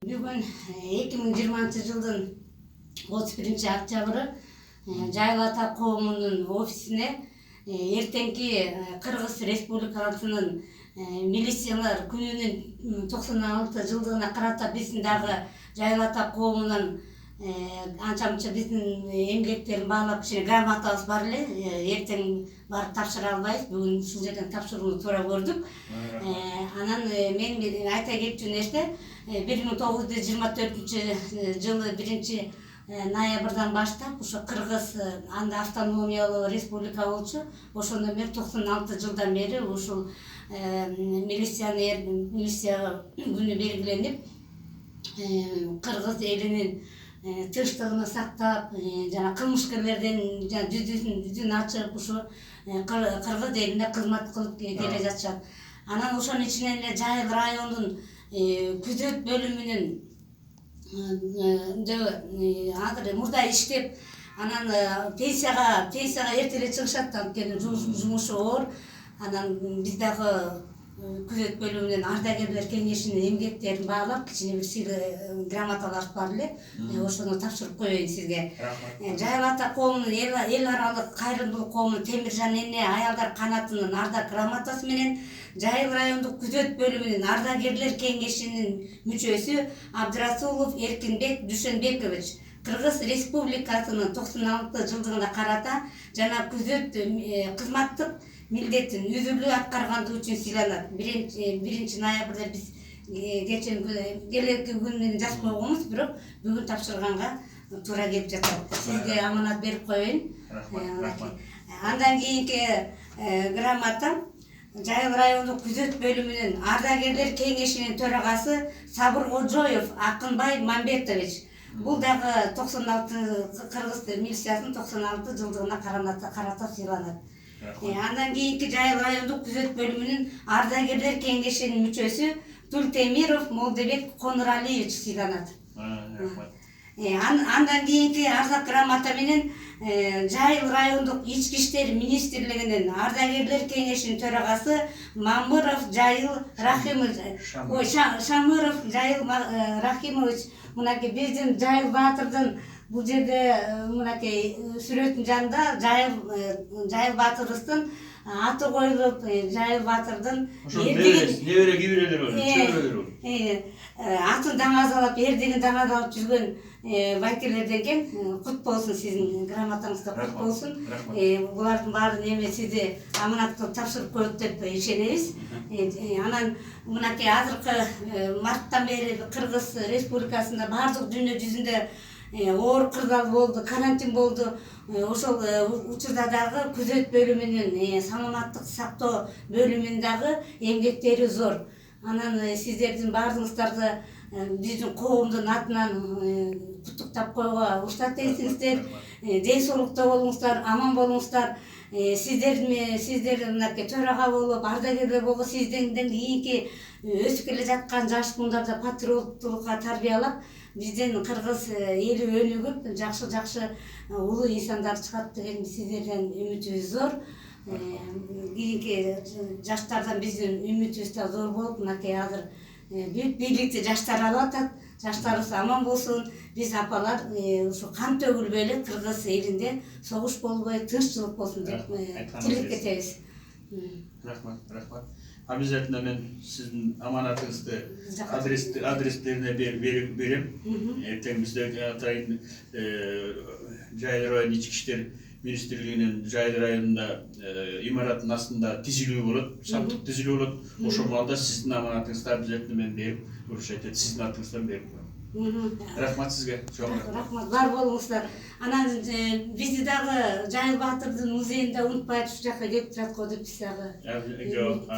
Бүгін 2020 жылдың 31 октябры Жайыл ата коомунун офисине эртеңки Кыргыз Республикасынын милициялар күнүнүн 96 жылдыгына карата биздин дагы Жайыл ата коомунун анча мынча биздин эмгектерин баалап кичине грамотабыз бар эле. Эртең барып тапшыра албайбыз. Бүгүн ушул жерден тапшырууну туура көрдүк. Анан мен айта кетчү нерсе 1924 жылы 1 ноябрдан баштап ошо Кыргыз анда автономиялуу республика болчу. Ошондон бери 96 жылдан бери ушул милиция күнү белгиленип, Кыргыз элинин тынчтыгын сактап, жана кылмышкерлерден жүзүн ачып, ушу Кыргыз элине кызмат кылып келе жатышат. Анан ошонун ичинен эле Жайыл районунун күзөт бөлүмүнүн азыр мурда иштеп, анан пенсияга эрте эле чыгышат, анткени жумушу оор. Анан биз дагы күзөт бөлүмүнүн ардагерлер кеңешинин эмгектерин баалап, кичине бир сыйлы грамоталар бар эле. Ошону тапшырып коеюн сизге. Жайыл ата коомунун эл аралык кайрымдуулук коомунун Темиржан эне аялдар канатынын ардак грамотасы менен Жайыл райондук күзөт бөлүмүнүн ардагерлер кеңешинин мүчөсү Абдрасулов Эркинбек Дүйшөнбекович Кыргыз Республикасынын 96 жылдыгына карата жана күзөт кызматтык милдетин үзүлүү аткаргандыгы үчүн сыйланат. 1 ноябрда биз келеки күнү жазып койгонбуз, бирок бүгүн тапшырганга туура келип жатат. Сизге аманат берип коеюн. Андан кийинки грамота Жайыл райондук күзөт бөлүмүнүн ардагерлер кеңешинин төрагасы Сабыр Кожоев Акынбай Мамбетович. Бул дагы 96 Кыргыз милициясынын 96 жылдыгына карата сыйланат. Андан кийинки Жайыл райондук күзөт бөлүмүнүн ардагерлер кеңешинин мүчөсү Тултемиров Молдебек Конуралиевич сыйланат. Андан кийинки ардак грамота менен Жайыл райондук ички иштер министрлигинин ардагерлер кеңешинин төрагасы Мамыров Жайыл Рахимович, Шамыров Жайыл Рахимович, мынакей биздин Жайыл Баатырдын бул жерде мынакей сүрөтүнүн жанында Жайыл Баатырыбыздын аты коюлуп, Жайыл Баатырдын небере кибирелер бар, атын даңазалап, эрдигин даңазалап жүргөн байкелерден экен. Кут болсун, сиздин грамотаңызда кут болсун. Булардын баарын эми сизди аманат кылып тапшырып коет деп ишенебиз. Анан мынакей азыркы марттан бери Кыргыз Республикасында баардык дүйнө жүзүндө оор кырдаал болду, карантин болду. Ошол учурда дагы күзөт бөлүмүнүн саламаттык сактоо бөлүмүнүн дагы эмгектери зор. Анан сиздердин баардыгыңыздарды биздин коомдун атынан куттуктап коюуга уруксат этиңиздер. Ден соолукта болуңуздар, аман болуңуздар. Сиздер мынакей төрага болуп, ардагерлер болуп, сиздерден кийинки өсүп келе жаткан жаш муундарда патриоттулукка тарбиялап, биздин Кыргыз эли өнүгүп, жакшы улуу инсандар чыгат деген сиздерден үмүтүбүз зор. Кийинки жаштардан биздин үмүтүбүз да зор болуп, мынакей азыр бүт бийликти жаштар алып атат. Жаштарыбыз аман болсун. Биз апалар ушу кан төгүлбөй эле Кыргыз элинде согуш болбой, тынччылык болсун деп тилек кетебиз. Рахмат. Обязательно мен сиздин аманатыңызды адрестерине берем. Эртең бизде атайын Жайыл районунун ички иштер министрлигинин Жайыл районунда имараттын астында тизилүү болот, саптык тизилүү болот. Ошол маалда сиздин аманатыңызды обязательно мен берип, сиздин атыңыздан берип коем. Рахмат сизге. Рахмат, бар болуңуздар. Анан бизди дагы Жайыл Баатырдын музейинде унутпай ушул жака келип турат го деп биз дагы.